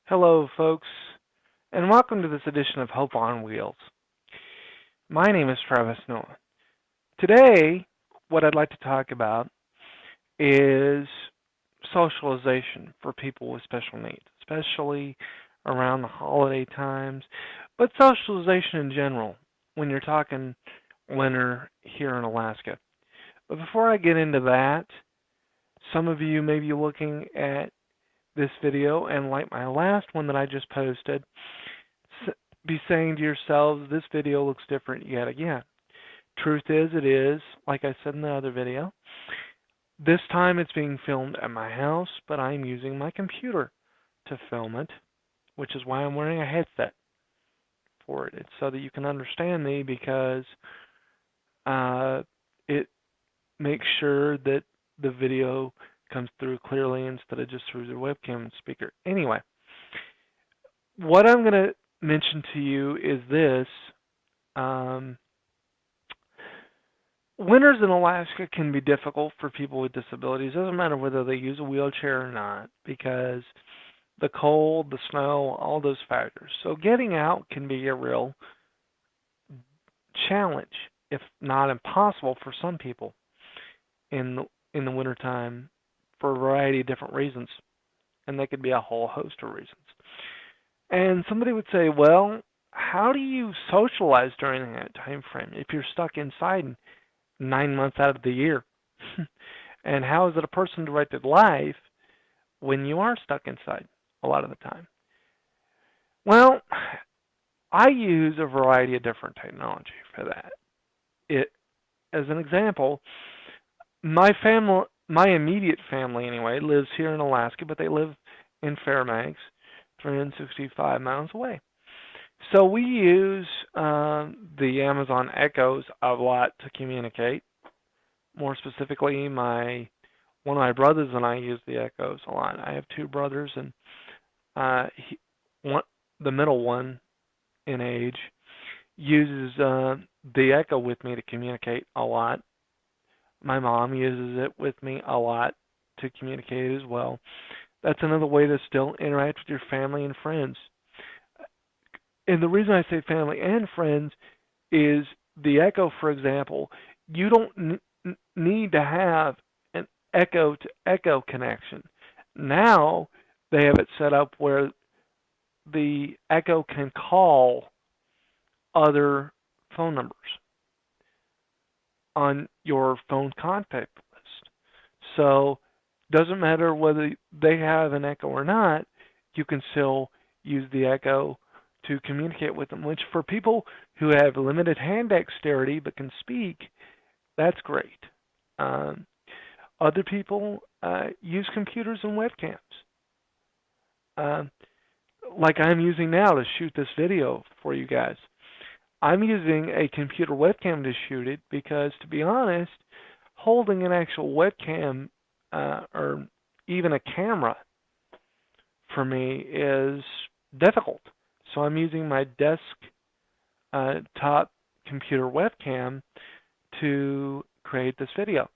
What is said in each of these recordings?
Hello, folks, and welcome to this edition of Hope on Wheels. My name is Travis Noah. Today, what I'd like to talk about is socialization for people with special needs, especially around the holiday times, but socialization in general when you're talking winter here in Alaska. But before I get into that, some of you may be looking at this video and like my last one that I just posted, be saying to yourselves, this video looks different yet again. Truth is, it is, like I said in the other video. This time it's being filmed at my house, but I'm using my computer to film it, which is why I'm wearing a headset for it. It's so that you can understand me because it makes sure that the video comes through clearly instead of just through the webcam speaker. Anyway, what I'm going to mention to you is this. Winters in Alaska can be difficult for people with disabilities. It doesn't matter whether they use a wheelchair or not because the cold, the snow, all those factors. So getting out can be a real challenge, if not impossible, for some people in the wintertime for a variety of different reasons. And they could be a whole host of reasons. And somebody would say, well, how do you socialize during that time frame if you're stuck inside 9 months out of the year? And how is it a person-directed life when you are stuck inside a lot of the time? Well, I use a variety of different technology for that. As an example, my immediate family anyway, lives here in Alaska, but they live in Fairbanks, 365 miles away. So we use the Amazon Echoes a lot to communicate. More specifically, one of my brothers and I use the Echoes a lot. I have two brothers, and the middle one in age uses the Echo with me to communicate a lot. My mom uses it with me a lot to communicate as well. That's another way to still interact with your family and friends. And the reason I say family and friends is the Echo, for example, you don't need to have an echo-to-echo connection. Now they have it set up where the Echo can call other phone numbers on your phone contact list. So it doesn't matter whether they have an Echo or not, you can still use the Echo to communicate with them, which for people who have limited hand dexterity but can speak, that's great. Other people use computers and webcams, like I'm using now to shoot this video for you guys. I'm using a computer webcam to shoot it because, to be honest, holding an actual webcam or even a camera for me is difficult. So I'm using my top computer webcam to create this video.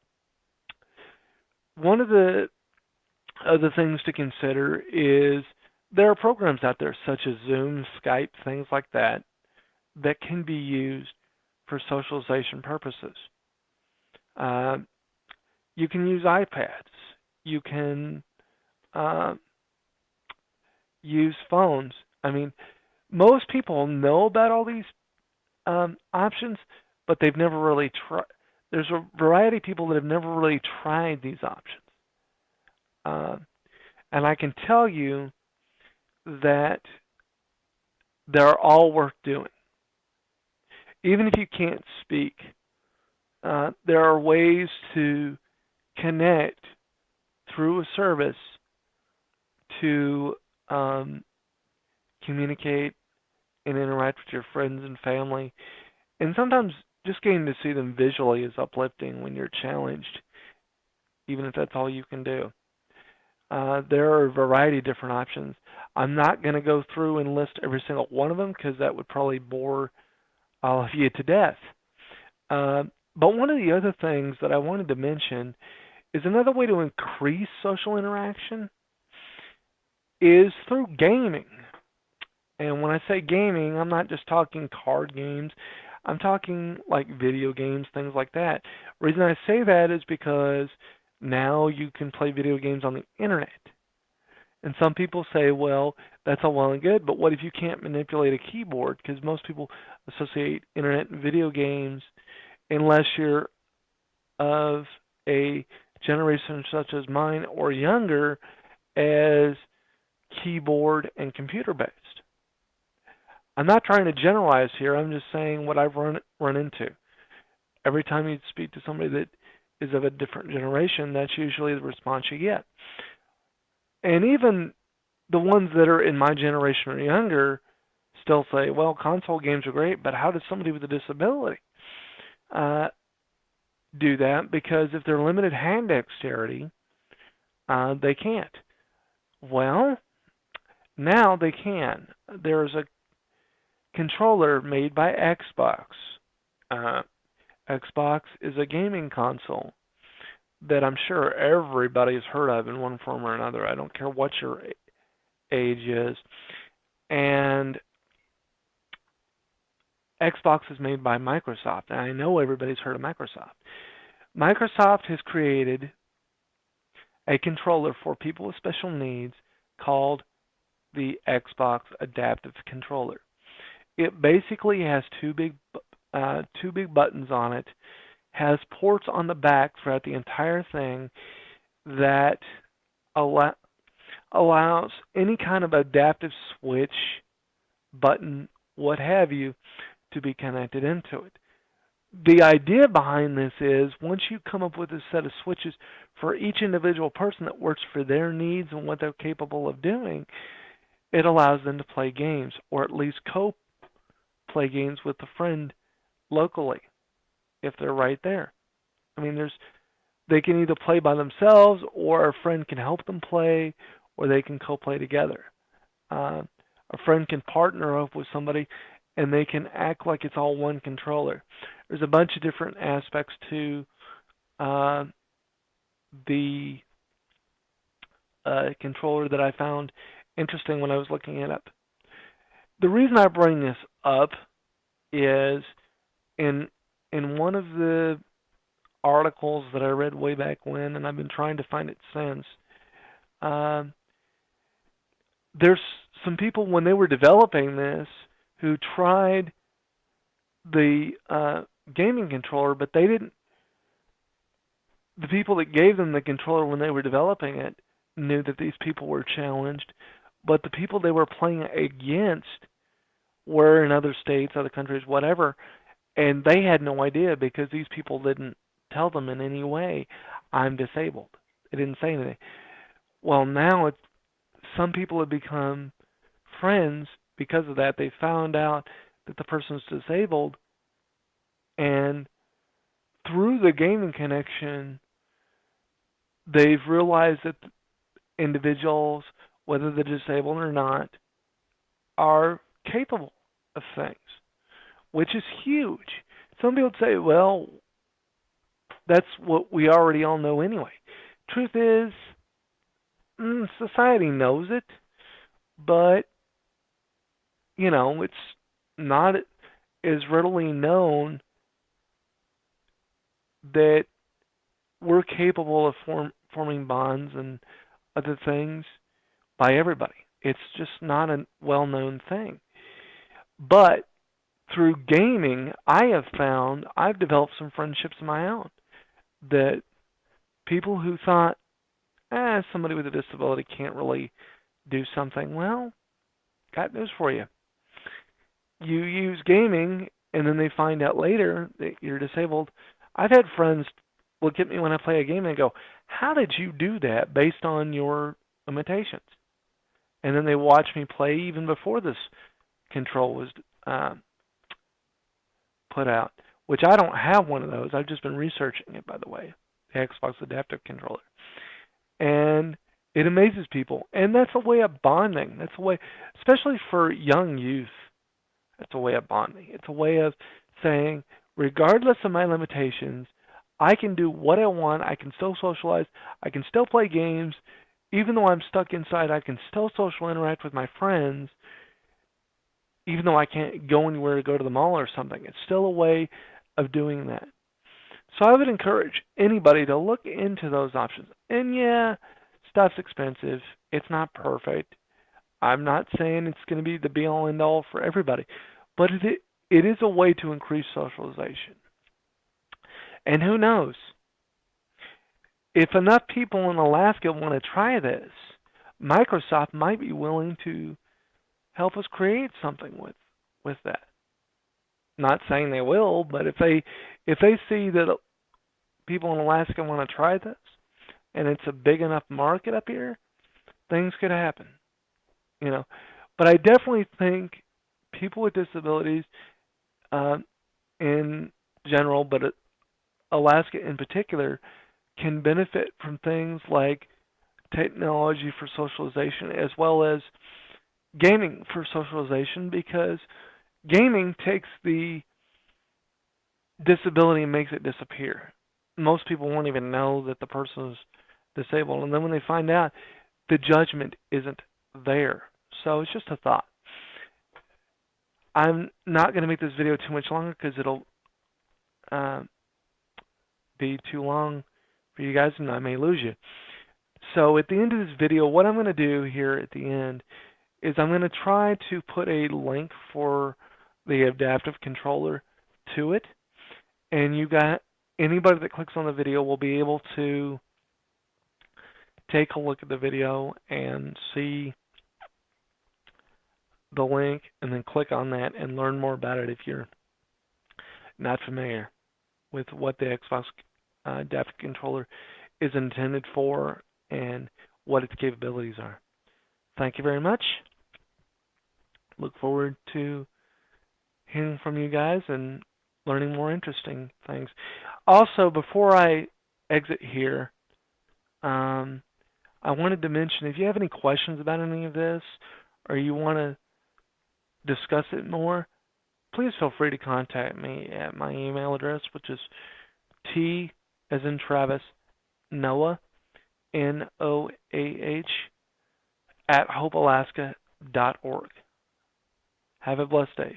One of the other things to consider is there are programs out there such as Zoom, Skype, things like that, that can be used for socialization purposes. You can use iPads. You can use phones. I mean, most people know about all these options, but they've never really tried. There's a variety of people that have never really tried these options. And I can tell you that they're all worth doing. Even if you can't speak, there are ways to connect through a service to communicate and interact with your friends and family. And sometimes just getting to see them visually is uplifting when you're challenged, even if that's all you can do. There are a variety of different options. I'm not going to go through and list every single one of them because that would probably bore all of you to death. But one of the other things that I wanted to mention is another way to increase social interaction is through gaming. And when I say gaming, I'm not just talking card games. I'm talking like video games, things like that. The reason I say that is because now you can play video games on the internet. And some people say, well, that's all well and good, but what if you can't manipulate a keyboard? Because most people associate internet and video games, unless you're of a generation such as mine or younger, as keyboard and computer based. I'm not trying to generalize here. I'm just saying what I've run into. Every time you speak to somebody that is of a different generation, that's usually the response you get. And even the ones that are in my generation or younger still say, well, console games are great, but how does somebody with a disability uh, do that? Because if they're limited hand dexterity, they can't. Well, now they can. There's a controller made by Xbox. Uh, Xbox is a gaming console that I'm sure everybody's heard of in one form or another. I don't care what your age is. And Xbox is made by Microsoft. And I know everybody's heard of Microsoft. Microsoft has created a controller for people with special needs called the Xbox Adaptive Controller. It basically has two big buttons on it, has ports on the back throughout the entire thing that allows any kind of adaptive switch, button, what have you, to be connected into it. The idea behind this is once you come up with a set of switches for each individual person that works for their needs and what they're capable of doing, it allows them to play games, or at least play games with a friend locally if they're right there. I mean, they can either play by themselves, or a friend can help them play, or they can co-play together. A friend can partner up with somebody, and they can act like it's all one controller. There's a bunch of different aspects to the controller that I found interesting when I was looking it up. The reason I bring this up is in one of the articles that I read way back when, and I've been trying to find it since. There's some people when they were developing this who tried the gaming controller, but they didn't. The people that gave them the controller when they were developing it knew that these people were challenged, but the people they were playing against were in other states, other countries, whatever, and they had no idea because these people didn't tell them in any way, I'm disabled. They didn't say anything. Well, now some people have become friends because of that. They found out that the person's disabled, and through the gaming connection, they've realized that individuals, whether they're disabled or not, are capable of things, which is huge. Some people say, well, that's what we already all know anyway. Truth is, society knows it, but, it's not as readily known that we're capable of forming bonds and other things by everybody. It's just not a well-known thing. But through gaming, I've developed some friendships of my own that people who thought, somebody with a disability can't really do something. Well, got news for you. You use gaming, and then they find out later that you're disabled. I've had friends look at me when I play a game and go, how did you do that based on your limitations? And then they watch me play even before this control was put out, which I don't have one of those. I've just been researching it, by the way, the Xbox Adaptive Controller. And it amazes people. And that's a way of bonding. That's a way, especially for young youth, that's a way of bonding. It's a way of saying, regardless of my limitations, I can do what I want. I can still socialize. I can still play games. even though I'm stuck inside, I can still social interact with my friends, even though I can't go anywhere to go to the mall or something. It's still a way of doing that. So I would encourage anybody to look into those options. And yeah, stuff's expensive. It's not perfect. I'm not saying it's going to be the be all end all for everybody, but it is a way to increase socialization. And who knows? If enough people in Alaska want to try this, Microsoft might be willing to help us create something with that. Not saying they will, but if they see that people in Alaska want to try this and it's a big enough market up here, things could happen, you know. But I definitely think people with disabilities, uh, in general, but Alaska in particular, can benefit from things like technology for socialization as well as gaming for socialization, because gaming takes the disability and makes it disappear. Most people won't even know that the person is disabled, and then when they find out, the judgment isn't there. So it's just a thought. I'm not going to make this video too much longer because it'll uh, be too long for you guys and I may lose you. So at the end of this video, what I'm going to do here at the end is I'm going to try to put a link for the adaptive controller to it, and you got anybody that clicks on the video will be able to take a look at the video and see the link and then click on that and learn more about it if you're not familiar with what the Xbox adaptive controller is intended for and what its capabilities are. Thank you very much. Look forward to hearing from you guys and learning more interesting things. Also, before I exit here, I wanted to mention, if you have any questions about any of this or you want to discuss it more, please feel free to contact me at my email address, which is T as in Travis, Noah, Noah, at hopealaska.org. Have a blessed day.